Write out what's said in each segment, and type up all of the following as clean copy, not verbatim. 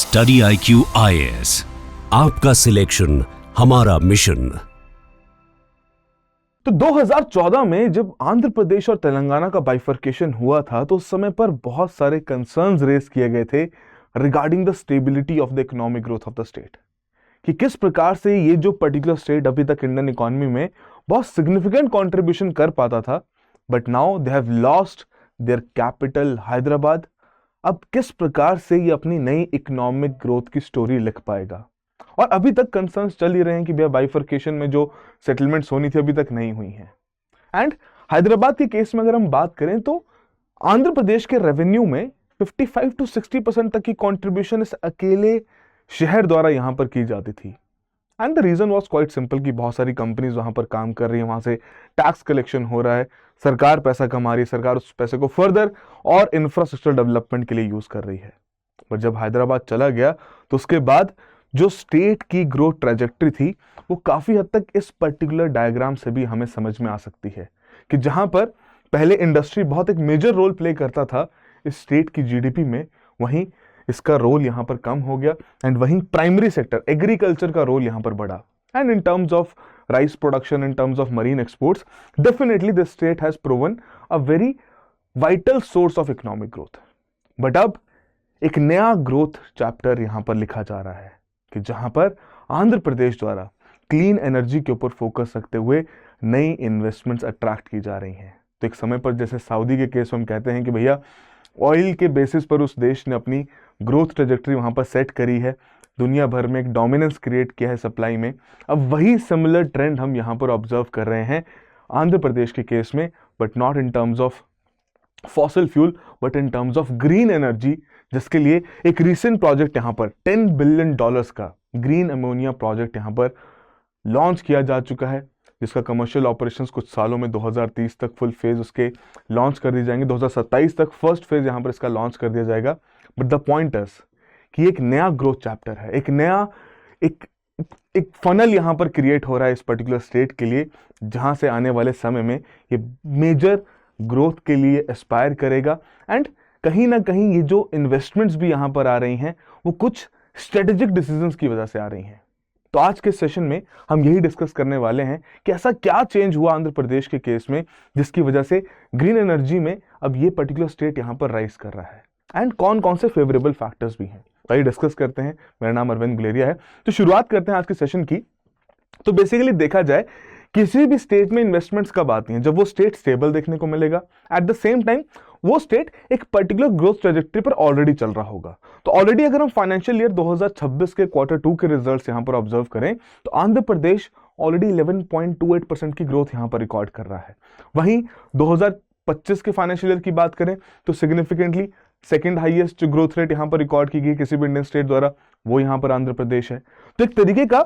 Study IQ IAS, आपका selection हमारा mission. तो 2014 में जब आंध्र प्रदेश और तेलंगाना का बाइफर्केशन हुआ था तो उस समय पर बहुत सारे कंसर्न्स रेज किए गए थे regarding the stability of the economic growth of the state, कि किस प्रकार से ये जो पर्टिकुलर स्टेट अभी तक इंडियन इकोनॉमी में बहुत सिग्निफिकेंट कंट्रीब्यूशन कर पाता था, but now they have lost their capital Hyderabad. अब किस प्रकार से ये अपनी नई इकोनॉमिक ग्रोथ की स्टोरी लिख पाएगा। और अभी तक कंसर्न्स चल ही रहे हैं कि भैया बाइफर्केशन में जो सेटलमेंट्स होनी थी अभी तक नहीं हुई हैं। एंड हैदराबाद के केस में अगर हम बात करें तो आंध्र प्रदेश के रेवेन्यू में 55 to 60% तक की कंट्रीब्यूशन इस अकेले शहर द्वारा यहां पर की जाती थी। And the reason was quite simple कि बहुत सारी कंपनीज वहां पर काम कर रही है, वहां से टैक्स कलेक्शन हो रहा है, सरकार पैसा कमा रही है, सरकार उस पैसे को फर्दर और इंफ्रास्ट्रक्चर डेवलपमेंट के लिए यूज कर रही है। पर जब हैदराबाद चला गया तो उसके बाद जो स्टेट की ग्रोथ ट्रेजेक्टरी थी वो काफी हद तक इस पर्टिकुलर डायग्राम से भी हमें समझ में आ सकती है कि जहां पर पहले इंडस्ट्री बहुत एक मेजर रोल प्ले करता था इस स्टेट की जीडीपी में, वहीं इसका रोल यहां पर कम हो गया। एंड वहीं प्राइमरी सेक्टर एग्रीकल्चर का रोल यहां पर बढ़ा। And in terms of rice production, in terms of marine exports, definitely this state has proven a very vital source of economic growth. But अब एक नया ग्रोथ चैप्टर यहां पर लिखा जा रहा है कि जहां पर आंध्र प्रदेश द्वारा क्लीन एनर्जी के ऊपर फोकस रखते हुए नई इन्वेस्टमेंट्स अट्रैक्ट की जा रही हैं। तो एक समय पर जैसे सऊदी के केस में हम कहते हैं कि भैया ऑयल के बेसिस पर उस देश ने अपनी ग्रोथ ट्रेजेक्टरी वहां पर सेट करी है, दुनिया भर में एक डोमिनेंस क्रिएट किया है सप्लाई में। अब वही सिमिलर ट्रेंड हम यहां पर ऑब्जर्व कर रहे हैं आंध्र प्रदेश के केस में, but not in terms of fossil fuel but in terms of green energy, जिसके लिए एक रीसेंट प्रोजेक्ट यहां पर $10 बिलियन का ग्रीन अमोनिया प्रोजेक्ट यहां पर लॉन्च किया जा चुका है, जिसका कमर्शियल ऑपरेशंस कुछ सालों में 2030 तक फुल फेज उसके लॉन्च कर दिए जाएंगे, 2027 तक फर्स्ट फेज यहां पर इसका लॉन्च कर दिया जाएगा। बट द पॉइंट इज कि एक नया ग्रोथ चैप्टर है, एक नया एक फनल यहां पर क्रिएट हो रहा है इस पर्टिकुलर स्टेट के लिए, जहां से आने वाले समय में ये मेजर ग्रोथ के लिए एस्पायर करेगा। एंड कहीं ना कहीं ये जो इन्वेस्टमेंट्स भी यहां पर आ रही हैं वो कुछ स्ट्रेटेजिक डिसीजंस की वजह से आ रही हैं। तो आज के सेशन में हम यही डिस्कस करने वाले हैं कि ऐसा क्या चेंज हुआ आंध्र प्रदेश के केस में जिसकी वजह से ग्रीन एनर्जी में अब ये पर्टिकुलर स्टेट यहां पर राइज कर रहा है, एंड कौन कौन से फेवरेबल फैक्टर्स भी हैं, तो ये डिस्कस करते हैं। मेरा नाम अरविंद गुलेरिया है। तो शुरुआत करते हैं आज के सेशन की। तो बेसिकली देखा जाए किसी भी स्टेट में इन्वेस्टमेंट्स कब आती हैं, जब वो स्टेट स्टेबल देखने को मिलेगा, एट द सेम टाइम वो स्टेट एक पर्टिकुलर ग्रोथ ट्रेजेक्टरी पर ऑलरेडी चल रहा होगा। तो ऑलरेडी अगर हम फाइनेंशियल ईयर 2026 के Q2 के रिजल्ट्स यहां पर ऑब्जर्व करें तो आंध्र प्रदेश ऑलरेडी 11.28% की ग्रोथ यहां पर रिकॉर्ड कर रहा है। वहीं 2025 के फाइनेंशियल ईयर की बात करें तो सिग्निफिकेंटली सेकंड हाईएस्ट जो ग्रोथ रेट यहां पर रिकॉर्ड की गई किसी भी इंडियन स्टेट द्वारा वो यहां पर आंध्र प्रदेश है। तो एक तरीके का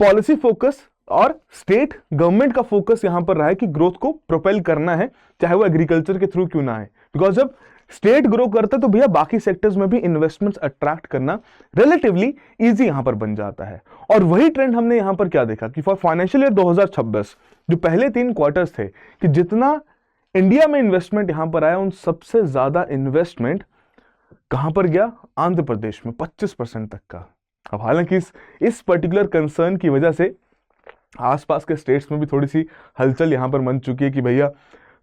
पॉलिसी फोकस और स्टेट गवर्नमेंट का फोकस यहां पर रहा है कि ग्रोथ को प्रोपेल करना है, चाहे वो एग्रीकल्चर के थ्रू क्यों ना है, बिकॉज जब स्टेट ग्रो करता है तो भैया बाकी सेक्टर्स में भी इन्वेस्टमेंट्स अट्रैक्ट करना रिलेटिवली इजी यहां पर बन जाता है। और वही ट्रेंड हमने यहां पर क्या देखा कि फॉर फाइनेंशियल ईयर 2026 जो पहले 3 क्वार्टर्स थे कि जितना इंडिया में इन्वेस्टमेंट यहां पर आया उन सबसे ज्यादा इन्वेस्टमेंट कहां पर गया, आंध्र प्रदेश में 25% तक का। अब हालांकि इस पर्टिकुलर कंसर्न की वजह से आसपास के स्टेट्स में भी थोड़ी सी हलचल यहां पर मन चुकी है कि भैया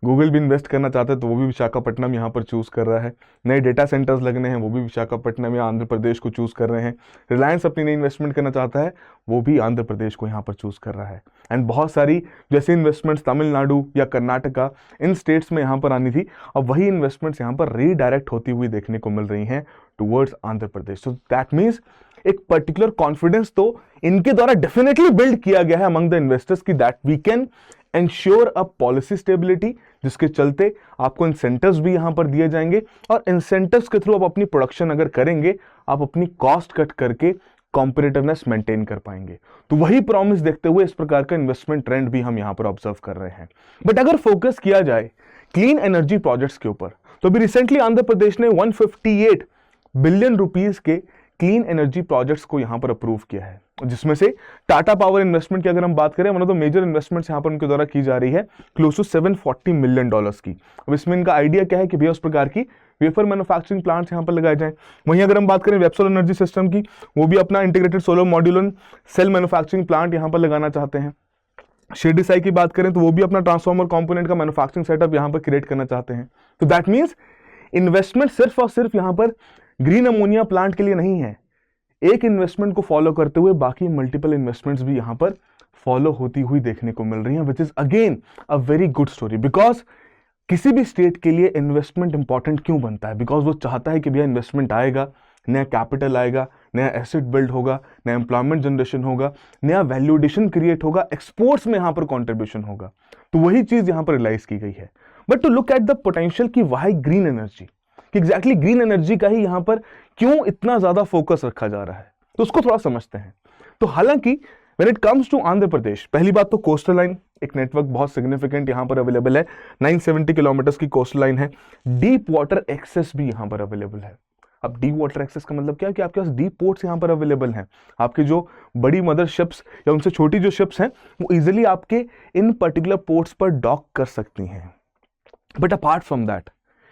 गूगल भी इन्वेस्ट करना चाहता है तो वो भी विशाखापट्टनम यहां पर चूज कर रहा है, नए डेटा सेंटर्स लगने हैं वो भी विशाखापट्टनम या आंध्र प्रदेश को चूज कर रहे हैं, रिलायंस अपनी नई इन्वेस्टमेंट करना चाहता है वो भी आंध्र प्रदेश को यहां पर चूज कर रहा है। एंड बहुत सारी जैसे इन्वेस्टमेंट्स तमिलनाडु या कर्नाटका इन स्टेट्स में यहां पर आनी थी, अब वही इन्वेस्टमेंट्स यहां पर रीडायरेक्ट होती हुई देखने को मिल रही हैं towards Andhra Pradesh. So that means एक पर्टिकुलर कॉन्फिडेंस तो इनके द्वारा डेफिनेटली बिल्ड किया गया है अमंग द इन्वेस्टर्स की that we can ensure a policy stability, जिसके चलते आपको इंसेंटिव्स भी यहां पर दिए जाएंगे और इंसेंटिव्स के थ्रू आप अपनी प्रोडक्शन अगर करेंगे आप अपनी कॉस्ट कट करके कॉम्पिटिटिवनेस मेंटेन कर पाएंगे। तो वही प्रॉमिस देखते हुए इस प्रकार का इन्वेस्टमेंट ट्रेंड भी हम यहां पर ऑब्जर्व कर रहे हैं। बट अगर फोकस किया जाए क्लीन एनर्जी प्रोजेक्ट्स के ऊपर तो अभी रिसेंटली आंध्र प्रदेश ने 158 बिलियन रुपीस के क्लीन एनर्जी प्रोजेक्ट्स को यहां पर अप्रूव किया है, जिसमें से टाटा पावर इन्वेस्टमेंट की अगर हम बात करें one of the major investments यहां पर उनके द्वारा की जा रही है क्लोज टू $740 मिलियन की। अब इसमें इनका आइडिया क्या है कि भैया उस प्रकार की वेफर मैन्युफैक्चरिंग प्लांट्स यहाँ पर लगाए जाएं। वहीं अगर हम बात करें वेबसोल एनर्जी सिस्टम की, वो भी अपना integrated solar module and cell manufacturing plant यहाँ पर लगाना चाहते हैं। शेडी साई की बात करें तो वो भी अपना ट्रांसफार्मर कंपोनेंट का मैन्युफैक्चरिंग सेटअप यहाँ पर क्रिएट करना चाहते हैं। तो दैट मीन्स इन्वेस्टमेंट सिर्फ और सिर्फ यहाँ पर ग्रीन अमोनिया प्लांट के लिए नहीं है। एक इन्वेस्टमेंट को फॉलो करते हुए बाकी मल्टीपल इन्वेस्टमेंट्स भी यहाँ पर फॉलो होती हुई देखने को मिल रही हैं, which is again a very good story. Because किसी भी स्टेट के लिए इन्वेस्टमेंट इंपॉर्टेंट क्यों बनता है? बिकॉज वो चाहता है कि भैया इन्वेस्टमेंट आएगा, नया कैपिटल आएगा, नया एसेट बिल्ड होगा, नया एम्प्लॉयमेंट जनरेशन होगा, नया वैल्यू एडिशन क्रिएट होगा, एक्सपोर्ट्स में यहाँ पर कॉन्ट्रीब्यूशन होगा। तो वही चीज यहाँ पर रियलाइज की गई है। But to look at the potential की वाई ग्रीन एनर्जी, कि एग्जैक्टली ग्रीन एनर्जी का ही यहाँ पर क्यों इतना ज्यादा फोकस रखा जा रहा है, तो उसको थोड़ा समझते हैं। तो हालांकि when it comes to Andhra Pradesh, पहली बात तो कोस्टल लाइन एक नेटवर्क बहुत सिग्निफिकेंट यहाँ पर अवेलेबल है, 970 किलोमीटर की कोस्टल लाइन है। डीप वाटर एक्सेस भी यहाँ पर अवेलेबल है। अब डीप वाटर एक्सेस का मतलब क्या है कि आपके पास डीप पोर्ट्स यहाँ पर अवेलेबल हैं। आपके जो बड़ी मदर शिप्स या उनसे छोटी जो शिप्स हैं वो इजिली आपके इन पर्टिकुलर पोर्ट्स पर डॉक कर सकती हैं। बट अपार्ट फ्रॉम दैट,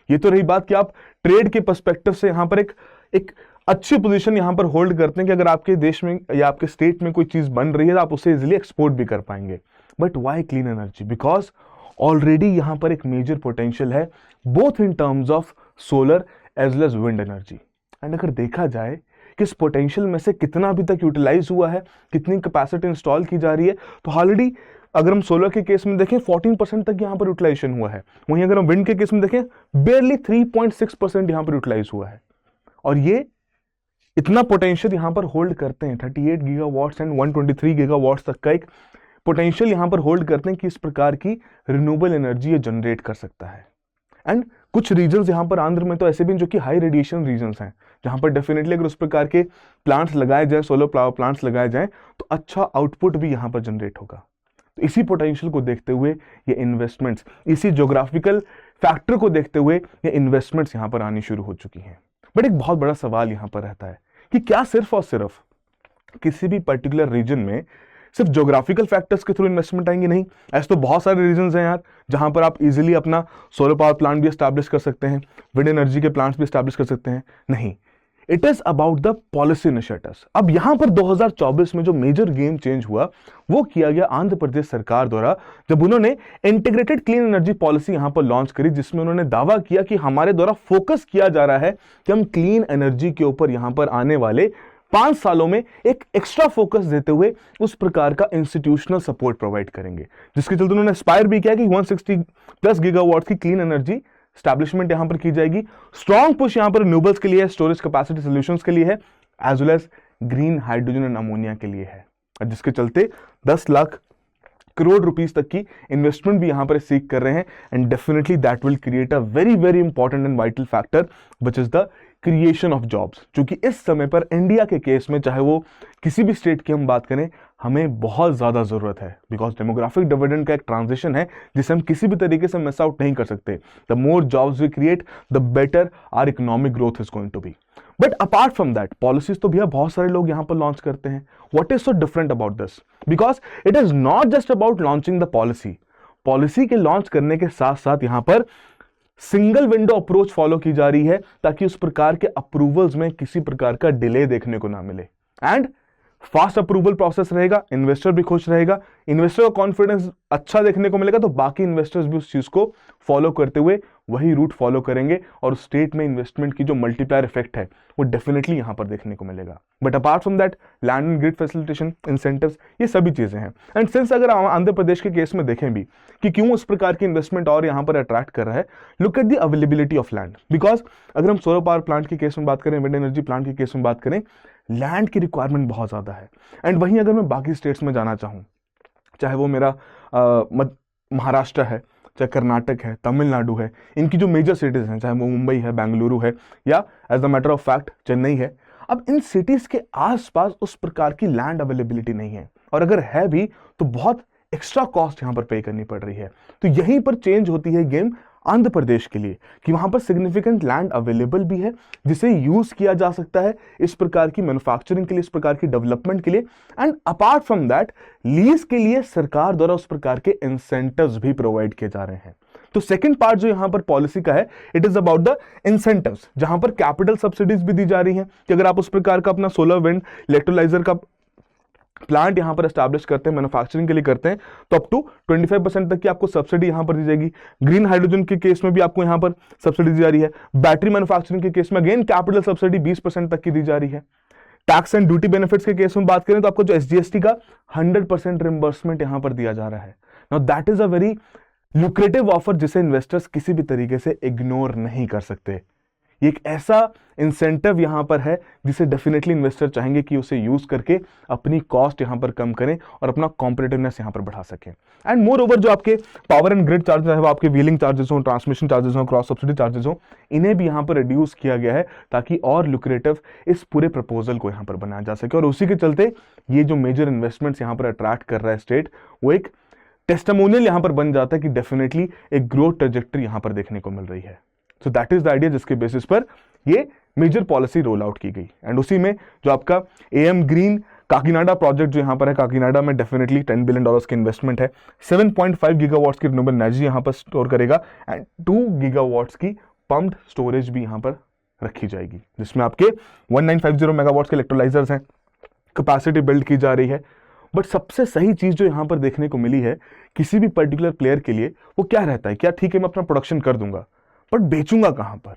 ये तो रही बात कि आप ट्रेड के पर्सपेक्टिव से यहाँ पर एक अच्छी पोजीशन यहाँ पर होल्ड करते हैं कि अगर आपके देश में या आपके स्टेट में कोई चीज बन रही है तो आप उसे इजिली एक्सपोर्ट भी कर पाएंगे। But why clean energy? Because already यहाँ पर एक मेजर पोटेंशियल है both in terms of solar as well as wind energy. And अगर देखा जाए कि इस पोटेंशियल में से कितना अभी तक यूटिलाइज हुआ है, कितनी कैपेसिटी इंस्टॉल की जा रही है, तो ऑलरेडी अगर हम सोलर के केस में देखें 14% तक यहाँ पर यूटिलाइजेशन हुआ है। वहीं अगर हम विंड के केस में देखें बेयरली 3.6% यहाँ पर यूटिलाइज हुआ है। और ये इतना पोटेंशियल यहाँ पर होल्ड करते हैं, 38 गीगावाट्स एंड 123 गीगावाट्स तक का एक पोटेंशियल यहाँ पर होल्ड करते हैं कि इस प्रकार की रिन्यूएबल एनर्जी ये जनरेट कर सकता है। एंड कुछ रीजन्स यहाँ पर आंध्र में तो ऐसे भी जो कि हाई रेडिएशन रीजन्स हैं, जहाँ पर डेफिनेटली अगर उस प्रकार के प्लांट्स लगाए जाए, सोलर पावर प्लांट्स लगाए जाए, तो अच्छा आउटपुट भी यहाँ पर जनरेट होगा। तो इसी पोटेंशियल को देखते हुए ये इन्वेस्टमेंट्स, इसी ज्योग्राफिकल फैक्टर को देखते हुए ये इन्वेस्टमेंट्स यहाँ पर आनी शुरू हो चुकी हैं। बट एक बहुत बड़ा सवाल यहाँ पर रहता है कि क्या सिर्फ और सिर्फ किसी भी पर्टिकुलर रीजन में सिर्फ ज्योग्राफिकल फैक्टर्स के थ्रू इन्वेस्टमेंट आएंगे? नहीं, ऐसे तो बहुत सारे रीजंस हैं यार, जहां पर आप इजीली अपना सोलर पावर प्लांट भी एस्टैब्लिश कर सकते हैं, विंड एनर्जी के प्लांट्स भी एस्टैब्लिश कर सकते हैं। नहीं, it is about the policy initiatives. अब यहां पर 2024 में जो मेजर गेम चेंज हुआ वो किया गया आंध्र प्रदेश सरकार द्वारा, जब उन्होंने इंटीग्रेटेड क्लीन एनर्जी पॉलिसी यहां पर लॉन्च करी, जिसमें उन्होंने दावा किया कि हमारे द्वारा फोकस किया जा रहा है कि हम क्लीन एनर्जी के ऊपर यहां पर आने वाले 5 सालों में एक एक्स्ट्रा फोकस देते हुए उस प्रकार का इंस्टीट्यूशनल सपोर्ट प्रोवाइड करेंगे, जिसके चलते उन्होंने एस्पायर भी किया कि 160+ गीगावाट की क्लीन एनर्जी स्टैब्लिशमेंट यहां पर की जाएगी। स्ट्रॉन्ग पुश यहां पर रिन्यूएबल्स के लिए है, स्टोरेज कैपेसिटी सॉल्यूशंस के लिए है, as well as green hydrogen and ammonia के लिए है, जिसके चलते 10 लाख करोड़ रुपीस तक की इन्वेस्टमेंट भी यहां पर सीख कर रहे हैं। And definitely that will create a very very important and vital factor which is the creation of jobs, क्योंकि इस समय पर इंडिया के केस में चाहे वो किसी भी स्टेट की हम बात करें, हमें बहुत ज्यादा जरूरत है। बिकॉज डेमोग्राफिक डिविडेंड का एक ट्रांजिशन है जिसे हम किसी भी तरीके से मिस आउट नहीं कर सकते। The more jobs we create the better our economic growth is going to be. But apart from that policies तो भैया बहुत सारे लोग यहां पर लॉन्च करते हैं। What is so different about this? Because it is not just about launching the policy के लॉन्च करने के साथ साथ यहां पर सिंगल विंडो अप्रोच फॉलो की जा रही है ताकि उस प्रकार के अप्रूवल्स में किसी प्रकार का डिले देखने को ना मिले। एंड फास्ट अप्रूवल प्रोसेस रहेगा, इन्वेस्टर भी खुश रहेगा, इन्वेस्टर का कॉन्फिडेंस अच्छा देखने को मिलेगा, तो बाकी इन्वेस्टर्स भी उस चीज को फॉलो करते हुए वही रूट फॉलो करेंगे और स्टेट में इन्वेस्टमेंट की जो मल्टीप्लायर इफेक्ट है वो डेफिनेटली यहां पर देखने को मिलेगा। But apart from that land and grid facilitation, incentives, ये सभी चीजें हैं। एंड सिंस अगर आंध्र प्रदेश के केस में देखें भी कि क्यों उस प्रकार की इन्वेस्टमेंट और यहां पर अट्रैक्ट कर रहा है, look at the availability of land. Because अगर हम सोलर पावर प्लांट के केस में बात करें, विंड एनर्जी प्लांट के केस में बात करें, लैंड की रिक्वायरमेंट बहुत ज्यादा है। एंड वहीं अगर मैं बाकी स्टेट्स में जाना चाहूं, चाहे वो मेरा महाराष्ट्र है, चाहे कर्नाटक है, तमिलनाडु है, इनकी जो मेजर सिटीज हैं, चाहे वो मुंबई है, बेंगलुरु है, या as a matter of fact Chennai है, अब इन सिटीज के आसपास उस प्रकार की लैंड अवेलेबिलिटी नहीं है, और अगर है भी तो बहुत एक्स्ट्रा कॉस्ट यहां पर पे करनी पड़ रही है। तो यहीं पर चेंज होती है गेम आंध्र प्रदेश के लिए कि वहां पर सिग्निफिकेंट लैंड अवेलेबल भी है जिसे यूज किया जा सकता है इस प्रकार की मैन्युफैक्चरिंग के लिए, इस प्रकार की डेवलपमेंट के लिए। And apart from that lease के लिए सरकार द्वारा उस प्रकार के इंसेंटिव्स भी प्रोवाइड किए जा रहे हैं। तो सेकंड पार्ट जो यहां पर पॉलिसी का है, it is about the incentives, जहां पर कैपिटल सब्सिडीज भी दी जा रही हैं कि अगर आप उस प्रकार का अपना सोलर विंड इलेक्ट्रोलाइजर का प्लांट यहां पर एस्टैब्लिश करते हैं, मैन्युफैक्चरिंग के लिए करते हैं, तो अप टू 25% तक की आपको सब्सिडी यहां पर दी जाएगी। ग्रीन हाइड्रोजन के केस में भी आपको यहां पर सब्सिडी दी जा रही है। बैटरी मैन्युफैक्चरिंग के केस में अगेन कैपिटल सब्सिडी 20% तक की दी जा रही है। टैक्स एंड ड्यूटी बेनिफिट्स के केस में बात करें तो आपको जो एसजीएसटी का 100% रिम्बर्समेंट यहां पर दिया जा रहा है। Now that is a very lucrative offer जिसे इन्वेस्टर्स किसी भी तरीके से इग्नोर नहीं कर सकते। ये एक ऐसा इंसेंटिव यहां पर है जिसे डेफिनेटली इन्वेस्टर चाहेंगे कि उसे यूज करके अपनी कॉस्ट यहां पर कम करें और अपना कॉम्पिटिटिवनेस यहां पर बढ़ा सकें। एंड मोर ओवर जो आपके पावर एंड ग्रिड चार्जेस है, वो आपके व्हीलिंग चार्जेस हो, ट्रांसमिशन चार्जेस हो, क्रॉस सब्सिडी चार्जेस हो, इन्हें भी यहां पर रिड्यूस किया गया है ताकि और लुक्रेटिव इस पूरे प्रपोजल को यहां पर बनाया जा सके। और उसी के चलते ये जो मेजर इन्वेस्टमेंट्स यहां पर अट्रैक्ट कर रहा है स्टेट, वो एक टेस्टिमोनियल यहां पर बन जाता है कि डेफिनेटली एक ग्रोथ ट्रेजेक्टरी यहां पर देखने को मिल रही है। So that is the idea जिसके बेसिस पर ये मेजर पॉलिसी रोल आउट की गई। एंड उसी में जो आपका एएम ग्रीन काकीनाडा प्रोजेक्ट जो यहां पर है, काकीनाडा में डेफिनेटली $10 बिलियन की इन्वेस्टमेंट है। 7.5 गीगावाट्स की रिन्यूएबल एनर्जी यहां पर स्टोर करेगा एंड 2 गीगावाट्स की पम्प्ड स्टोरेज भी यहां पर रखी जाएगी, जिसमें आपके 1950 मेगावाट्स के इलेक्ट्रोलाइजर्स हैं, कैपेसिटी बिल्ड की जा रही है। बट सबसे सही चीज जो यहां पर देखने को मिली है किसी भी पर्टिकुलर प्लेयर के लिए, वो क्या रहता है, क्या ठीक है मैं अपना प्रोडक्शन कर दूंगा, बट बेचूंगा कहां पर?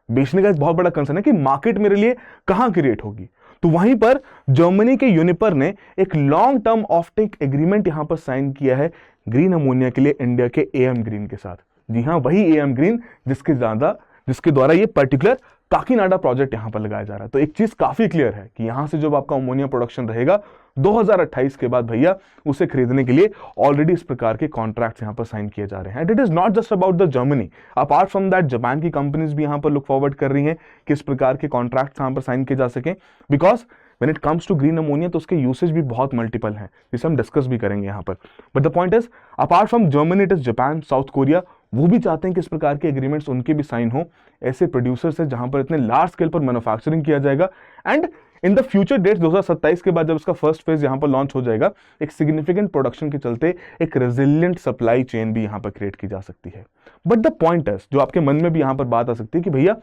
बेचने का एक बहुत बड़ा कंसर्न है कि मार्केट मेरे लिए कहां क्रिएट होगी। तो वहीं पर जर्मनी के यूनिपर ने एक लॉन्ग टर्म ऑफटेक एग्रीमेंट यहां पर साइन किया है ग्रीन अमोनिया के लिए इंडिया के एएम ग्रीन के साथ। जी हां, वही एएम ग्रीन जिसके द्वारा ये पर्टिकुलर काकीनाडा प्रोजेक्ट यहां पर लगाया जा रहा है। तो एक चीज काफी क्लियर है कि यहां से जब आपका अमोनिया प्रोडक्शन रहेगा 2028 के बाद भैया उसे खरीदने के लिए ऑलरेडी इस प्रकार के कॉन्ट्रैक्ट्स यहां पर साइन किए जा रहे हैं। And it is not just about the Germany, apart from that Japan की कंपनीज भी यहां पर लुक फॉरवर्ड कर रही हैं कि इस प्रकार के कॉन्ट्रैक्ट्स यहां पर साइन किए जा सकें, because when it comes to green ammonia तो उसके यूसेज भी बहुत मल्टीपल हैं, जिसे हम डिस्कस भी करेंगे यहां पर। But the point is apart from Germany it is Japan, south Korea, वो भी चाहते हैं कि इस प्रकार के एग्रीमेंट्स उनके भी साइन हो ऐसे प्रोड्यूसर्स है जहां पर इतने लार्ज स्केल पर मैन्युफैक्चरिंग किया जाएगा। And in the future dates 2027 के बाद जब इसका फर्स्ट फेज यहां पर लॉन्च हो जाएगा, एक सिग्निफिकेंट प्रोडक्शन के चलते एक रेजिलिएंट सप्लाई चेन भी यहां पर क्रिएट की जा सकती है। बट द पॉइंट इज, जो आपके मन में भी यहां पर बात आ सकती है कि भैया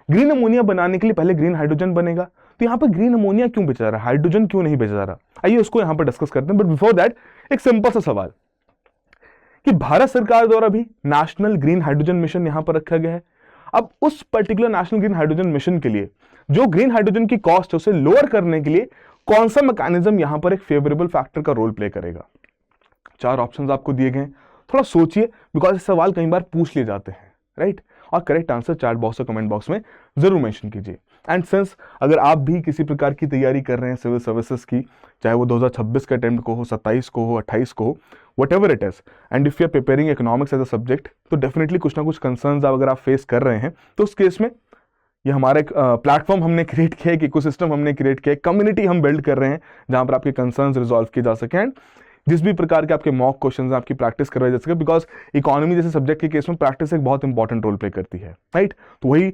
ग्रीन अमोनिया बनाने के लिए पहले ग्रीन हाइड्रोजन बनेगा, तो यहां पर ग्रीन अमोनिया क्यों बेचा जा रहा है, हाइड्रोजन क्यों नहीं बेचा जा रहा? आइए उसको यहां पर डिस्कस करते हैं। बट बिफोर दैट एक सिंपल सा सवाल कि भारत सरकार द्वारा भी नेशनल ग्रीन हाइड्रोजन मिशन यहां पर रखा गया है। अब उस particular national green hydrogen mission के लिए जो ग्रीन हाइड्रोजन की कॉस्ट है उसे लोअर करने के लिए कौन सा मैकेनिज्म यहां पर एक फेवरेबल फैक्टर का रोल प्ले करेगा? 4 ऑप्शंस आपको दिए गए हैं, थोड़ा सोचिए, बिकॉज ये सवाल कई बार पूछ लिए जाते हैं, राइट? और करेक्ट आंसर चैट बॉक्स और कमेंट बॉक्स में जरूर मेंशन कीजिए। एंड सिंस अगर आप भी किसी प्रकार की तैयारी कर रहे हैं सिविल सर्विसेज की, चाहे वो 2026 के अटेम्प्ट को हो, 27 को हो, 28 को हो, whatever it is, and if you are preparing economics as a subject, तो डेफिनेटली कुछ ना कुछ कंसर्न्स अगर आप फेस कर रहे हैं, तो उस केस में ये हमारा एक प्लेटफॉर्म हमने क्रिएट किया है, एक इकोसिस्टम हमने क्रिएट किया है, कम्युनिटी हम बिल्ड कर रहे हैं जहां पर आपके कंसर्न्स रिजॉल्व किए जा सके एंड जिस भी प्रकार के आपके मॉक क्वेश्चंस आपकी प्रैक्टिस करवाई जा सके, बिकॉज इकोनॉमी जैसे सब्जेक्ट के केस में प्रैक्टिस एक बहुत इंपॉर्टेंट रोल प्ले करती है, राइट? तो वही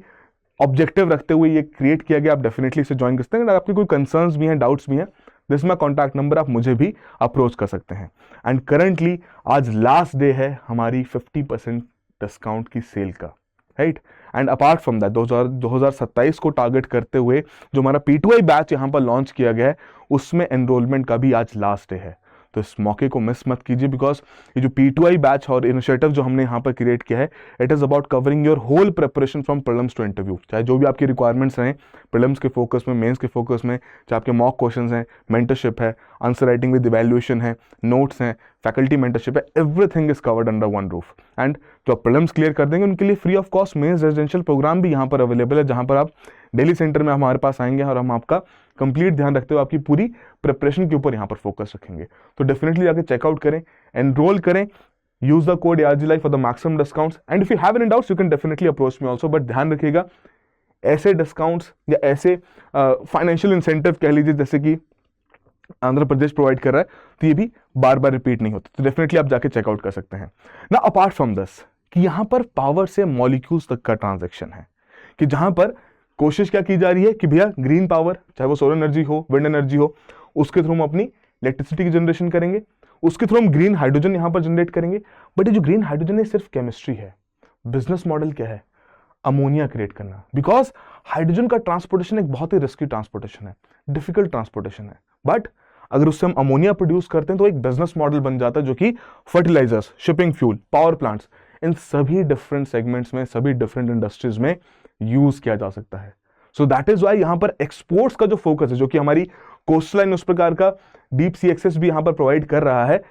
ऑब्जेक्टिव रखते हुए ये क्रिएट किया गया। आप डेफिनेटली इसे ज्वाइन कर सकते हैं। अगर आपके कोई कंसर्न्स भी हैं, डाउट्स भी हैं, दिस माई कॉन्टैक्ट नंबर, आप मुझे भी अप्रोच कर सकते हैं। एंड करंटली आज लास्ट डे है हमारी 50% डिस्काउंट की सेल का, right? And apart from that 2027 को टारगेट करते हुए जो हमारा P2I बैच यहाँ पर लॉन्च किया गया है, उसमें एनरोलमेंट का भी आज लास्ट डे है। तो इस मौके को मिस मत कीजिए, बिकॉज ये जो P2I बैच और इनिशिएटिव जो हमने यहाँ पर क्रिएट किया है, it is about covering your whole preparation from prelims to interview. चाहे जो भी आपकी रिक्वायरमेंट्स हैं प्रीलिम्स के फोकस में, मेंस के फोकस में, चाहे आपके मॉक क्वेश्चंस हैं, मेंटरशिप है, आंसर राइटिंग विद इवैल्यूएशन है, नोट्स हैं, फैकल्टी मेंटरशिप है, everything is covered under one roof. And जो आप प्रीलिम्स क्लियर कर देंगे उनके लिए free of cost mains residential programme भी यहाँ पर अवेलेबल है, जहाँ पर आप डेली सेंटर में हमारे पास आएंगे और हम आपका कंप्लीट ध्यान रखते हुए आपकी पूरी प्रिपरेशन के ऊपर यहाँ पर फोकस रखेंगे। तो डेफिनेटली जाके चेकआउट करें, एनरोल करें, use the code ARG Live for the maximum discounts. And if you have any doubts you can definitely approach me also. But ध्यान रखिएगा, ऐसे डिस्काउंट्स या ऐसे फाइनेंशियल इंसेंटिव कह लीजिए जैसे कि आंध्र प्रदेश प्रोवाइड कर रहा है, तो ये भी बार बार रिपीट नहीं होता। तो डेफिनेटली आप जाके चेकआउट कर सकते हैं ना। अपार्ट फ्रॉम दिस कि यहाँ पर पावर से मॉलिक्यूल्स तक का ट्रांजेक्शन है, कि जहां पर कोशिश क्या की जा रही है कि भैया ग्रीन पावर, चाहे वो सोलर एनर्जी हो, विंड एनर्जी हो, उसके थ्रू हम अपनी इलेक्ट्रिसिटी की जनरेशन करेंगे, उसके थ्रू हम ग्रीन हाइड्रोजन यहां पर जनरेट करेंगे। बट ये जो ग्रीन हाइड्रोजन है सिर्फ केमिस्ट्री है, बिजनेस मॉडल क्या है? अमोनिया क्रिएट करना, बिकॉज हाइड्रोजन का ट्रांसपोर्टेशन एक बहुत ही रिस्की ट्रांसपोर्टेशन है, डिफिकल्ट ट्रांसपोर्टेशन है, बट अगर उससे हम अमोनिया प्रोड्यूस करते हैं तो एक बिजनेस मॉडल बन जाता है जो कि fertilisers, shipping fuel, power plants, इन सभी डिफरेंट सेगमेंट्स में, सभी डिफरेंट इंडस्ट्रीज में यूज किया जा सकता है। सो दैट इज वाई यहां पर एक्सपोर्ट्स का जो फोकस है, जो कि हमारी कोस्ट लाइन उस प्रकार का डीप सी एक्सेस भी यहां पर प्रोवाइड कर रहा है,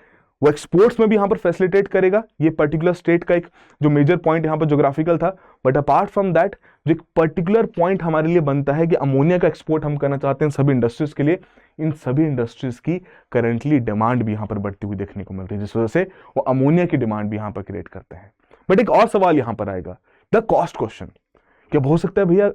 वो एक्सपोर्ट्स में भी यहां पर फैसिलिटेट करेगा। ये पर्टिकुलर स्टेट का एक जो मेजर पॉइंट यहां पर ज्योग्राफिकल था, बट अपार्ट फ्रॉम दैट जो एक पर्टिकुलर पॉइंट हमारे लिए बनता है कि अमोनिया का एक्सपोर्ट हम करना चाहते हैं सभी इंडस्ट्रीज के लिए, इन सभी इंडस्ट्रीज की करंटली डिमांड भी यहां पर बढ़ती हुई देखने को मिल रही है, जिस वजह से वो अमोनिया की डिमांड भी यहां पर क्रिएट करते हैं। बट एक और सवाल यहां पर आएगा, द कॉस्ट क्वेश्चन। क्या हो सकता है भैया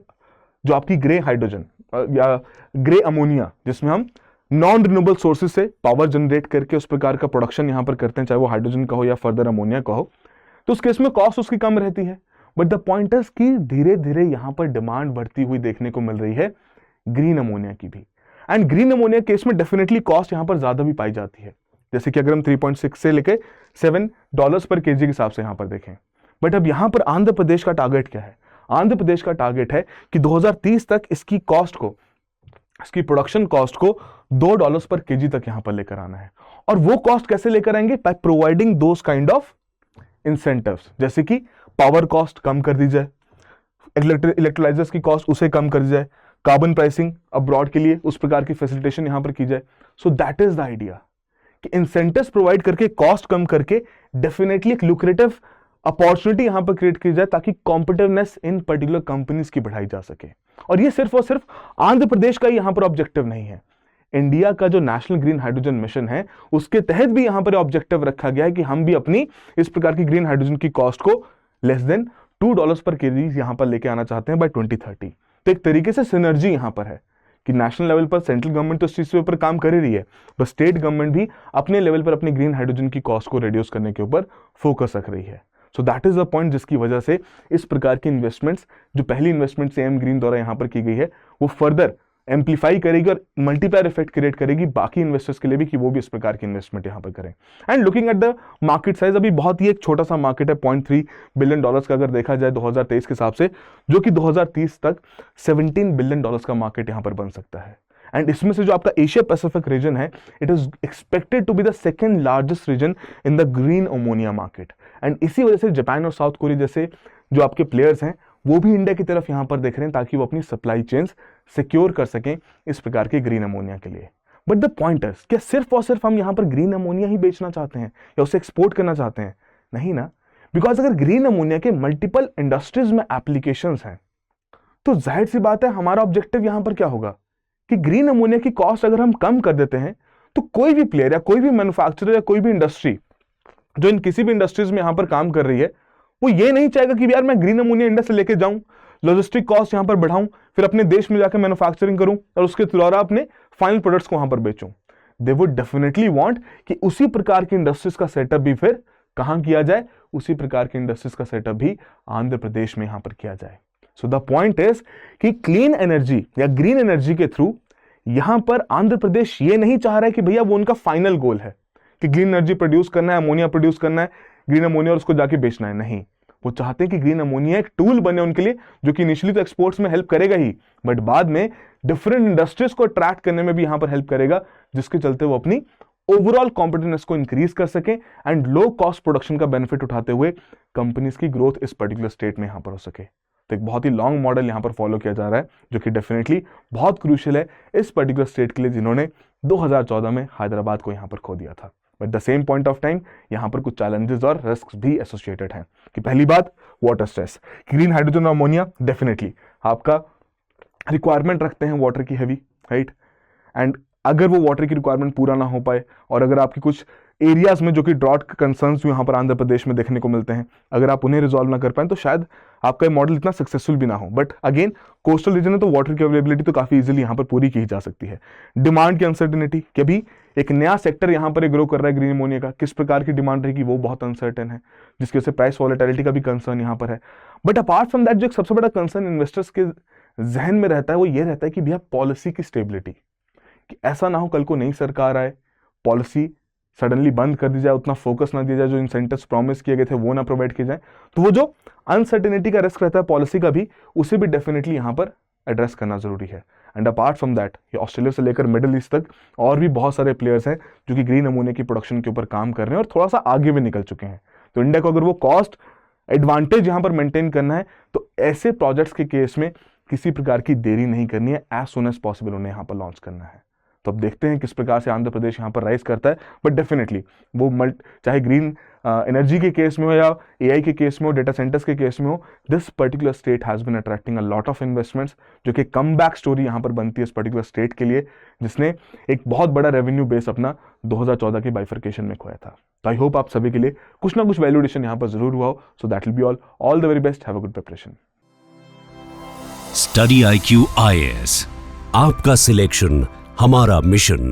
जो आपकी ग्रे हाइड्रोजन या ग्रे अमोनिया, जिसमें हम नॉन रिन्यूएबल सोर्सेज से पावर जनरेट करके उस प्रकार का प्रोडक्शन यहां पर करते हैं, चाहे वो हाइड्रोजन का हो या फर्दर अमोनिया का हो, तो उस केस में कॉस्ट उसकी कम रहती है। बट द पॉइंट इज कि धीरे धीरे यहां पर डिमांड बढ़ती हुई देखने को मिल रही है ग्रीन अमोनिया की भी, एंड ग्रीन अमोनिया केस में डेफिनेटली कॉस्ट यहां पर ज्यादा भी पाई जाती है, जैसे कि अगर हम 3.6 से लेकर $7 पर केजी के हिसाब से यहां पर देखें। बट अब यहां पर आंध्र प्रदेश का टारगेट क्या है? आंध्र प्रदेश का टारगेट है कि 2030 तक इसकी कॉस्ट को, इसकी प्रोडक्शन कॉस्ट को $2 पर केजी तक यहां पर लेकर आना है। और वो कॉस्ट कैसे लेकर आएंगे? By providing those kind of incentives, जैसे कि पावर कॉस्ट कम कर दी जाए, इलेक्ट्रोलाइजर्स की कॉस्ट उसे कम कर दी जाए, कार्बन प्राइसिंग अब्रॉड के लिए उस प्रकार की फैसिलिटेशन यहां पर की जाए। So that is the idea कि इंसेंटिव्स प्रोवाइड करके, कॉस्ट कम करके डेफिनेटली एक लुक्रेटिव अपॉर्चुनिटी यहां पर क्रिएट की जाए, ताकि कॉम्पिटिटिवनेस इन पर्टिकुलर कंपनीज की बढ़ाई जा सके। और ये सिर्फ और सिर्फ आंध्र प्रदेश का यहां पर ऑब्जेक्टिव नहीं है, इंडिया का जो नेशनल ग्रीन हाइड्रोजन मिशन है उसके तहत भी यहां पर ऑब्जेक्टिव रखा गया है कि हम भी अपनी इस प्रकार की ग्रीन हाइड्रोजन की कॉस्ट को लेस देन $2 पर केजी यहां पर लेके आना चाहते हैं बाय 2030। तो एक तरीके से सिनर्जी यहां पर है कि नेशनल लेवल पर सेंट्रल गवर्नमेंट तो इस चीज के ऊपर काम कर ही रही है, बट स्टेट गवर्नमेंट भी अपने लेवल पर अपनी ग्रीन हाइड्रोजन की कॉस्ट को रिड्यूस करने के ऊपर फोकस रख रही है। So that is the point जिसकी वजह से इस प्रकार की इन्वेस्टमेंट्स, जो पहली इन्वेस्टमेंट सीएम ग्रीन द्वारा यहां पर की गई है, वो फर्दर एम्पलीफाई करेगी और मल्टीप्लायर इफेक्ट क्रिएट करेगी बाकी इन्वेस्टर्स के लिए भी कि वो भी इस प्रकार की इन्वेस्टमेंट यहां पर करें। And looking at the market size, अभी बहुत ही एक छोटा सा मार्केट है, $0.3 बिलियन का अगर देखा जाए 2023 के हिसाब से, जो कि 2030 तक $17 बिलियन का मार्केट यहां पर बन सकता है। एंड इसमें से जो आपका एशिया पैसिफिक रीजन है, it is expected to be the second largest region in the green ammonia market. And इसी वजह से जापान और साउथ कोरिया जैसे जो आपके प्लेयर्स हैं वो भी इंडिया की तरफ यहां पर देख रहे हैं, ताकि वो अपनी सप्लाई चेन्स सिक्योर कर सकें इस प्रकार के ग्रीन अमोनिया के लिए। बट द पॉइंट इज, क्या सिर्फ और सिर्फ हम यहां पर ग्रीन अमोनिया ही बेचना चाहते हैं या उसे एक्सपोर्ट करना चाहते हैं? नहीं ना, बिकॉज अगर ग्रीन अमोनिया के मल्टीपल इंडस्ट्रीज में एप्लीकेशंस हैं, तो जाहिर सी बात है हमारा ऑब्जेक्टिव यहां पर क्या होगा कि ग्रीन अमोनिया की कॉस्ट अगर हम कम कर देते हैं, तो कोई भी प्लेयर या कोई भी मैन्युफैक्चरर या कोई भी इंडस्ट्री जो इन किसी भी इंडस्ट्रीज में यहां पर काम कर रही है, वो ये नहीं चाहेगा कि यार मैं ग्रीन अमोनिया इंडिया से लेके जाऊं, लॉजिस्टिक कॉस्ट यहां पर बढ़ाऊं, फिर अपने देश में जाकर मैन्युफैक्चरिंग करूं और उसके द्वारा अपने फाइनल प्रोडक्ट्स को वहां पर बेचूं। दे वुड डेफिनेटली वांट कि उसी प्रकार की इंडस्ट्रीज का सेटअप भी फिर कहां किया जाए, उसी प्रकार की इंडस्ट्रीज का सेटअप भी आंध्र प्रदेश में यहां पर किया जाए। सो द पॉइंट इज कि क्लीन एनर्जी या ग्रीन एनर्जी के थ्रू यहां पर आंध्र प्रदेश ये नहीं चाह रहा है कि भैया वो उनका फाइनल गोल है कि ग्रीन एनर्जी प्रोड्यूस करना है, अमोनिया प्रोड्यूस करना है, ग्रीन अमोनिया और उसको जाके बेचना है। नहीं, वो चाहते हैं कि ग्रीन अमोनिया एक टूल बने उनके लिए, जो कि इनिशियली तो एक्सपोर्ट्स में हेल्प करेगा ही, बट बाद में डिफरेंट इंडस्ट्रीज को अट्रैक्ट करने में भी यहां पर हेल्प करेगा, जिसके चलते वो अपनी ओवरऑल कॉम्पिटिटिवनेस को इंक्रीज कर सके एंड लो कॉस्ट प्रोडक्शन का बेनिफिट उठाते हुए कंपनीज की ग्रोथ इस पर्टिकुलर स्टेट में यहां पर हो सके। तो एक बहुत ही लॉन्ग मॉडल यहां पर फॉलो किया जा रहा है, जो कि डेफिनेटली बहुत क्रूशियल है इस पर्टिकुलर स्टेट के लिए, जिन्होंने 2014 में हैदराबाद को यहां पर खो दिया था। But the same point of time यहां पर कुछ चैलेंजेस और रिस्क भी एसोसिएटेड हैं। कि पहली बात, वाटर स्ट्रेस। ग्रीन हाइड्रोजन और अमोनिया डेफिनेटली आपका रिक्वायरमेंट रखते हैं वाटर की हैवी, राइट, एंड अगर वो वाटर की रिक्वायरमेंट पूरा ना हो पाए और अगर आपकी कुछ एरियाज में जो कि ड्रॉट कंसर्न्स जो यहाँ पर आंध्र प्रदेश में देखने को मिलते हैं, अगर आप उन्हें रिजॉल्व ना कर पाए तो शायद आपका ये मॉडल इतना सक्सेसफुल भी ना हो। बट अगेन कोस्टल रीजन है तो वाटर की अवेलेबिलिटी तो काफी इजीली यहाँ पर पूरी की जा सकती है। डिमांड की अनसर्टेनिटी, कि अभी एक नया सेक्टर यहाँ पर ग्रो कर रहा है ग्रीन अमोनिया का, किस प्रकार की डिमांड रहेगी वो बहुत अनसर्टेन है, जिसकी वजह से प्राइस वॉलेटिलिटी का भी कंसर्न यहाँ पर है। बट अपार्ट फ्रॉम दैट जो एक सबसे बड़ा कंसर्न इन्वेस्टर्स के जहन में रहता है वो ये रहता है कि भैया पॉलिसी की स्टेबिलिटी, कि ऐसा ना हो कल को नई सरकार आए, पॉलिसी सडनली बंद कर दी जाए, उतना फोकस ना दिया जाए, जो इंसेंटिव्स प्रॉमिस किए गए थे वो ना प्रोवाइड किए जाए, तो वो जो अनसर्टेनिटी का रिस्क रहता है पॉलिसी का भी, उसे भी डेफिनेटली यहाँ पर एड्रेस करना जरूरी है। एंड अपार्ट फ्रॉम दैट, ये ऑस्ट्रेलिया से लेकर मिडिल ईस्ट तक और भी बहुत सारे प्लेयर्स हैं जो कि ग्रीन अमोनिया की प्रोडक्शन के ऊपर काम कर रहे हैं और थोड़ा सा आगे भी निकल चुके हैं। तो इंडिया को अगर वो कॉस्ट एडवांटेज यहाँ पर मेंटेन करना है तो ऐसे प्रोजेक्ट्स के केस में किसी प्रकार की देरी नहीं करनी है, एज सुन एज पॉसिबल उन्हें यहाँ पर लॉन्च करना है। तो अब देखते हैं किस प्रकार से आंध्र प्रदेश यहाँ पर राइज करता है, बट डेफिनेटली वो चाहे ग्रीन एनर्जी के केस में हो या एआई के केस में हो, डेटा सेंटर्स के केस में हो, this particular state has been attracting a lot of investments, जो कि कम बैक स्टोरी यहाँ पर बनती है इस पर्टिकुलर स्टेट के लिए, जिसने एक बहुत बड़ा रेवेन्यू बेस अपना 2014 के बाइफर्केशन में खोया था। तो आई होप आप सभी के लिए कुछ ना कुछ वैल्यूएशन यहाँ पर जरूर हुआ हो। So that will be all the very best, have a good preparation. Study IQ IAS, आपका सिलेक्शन हमारा मिशन।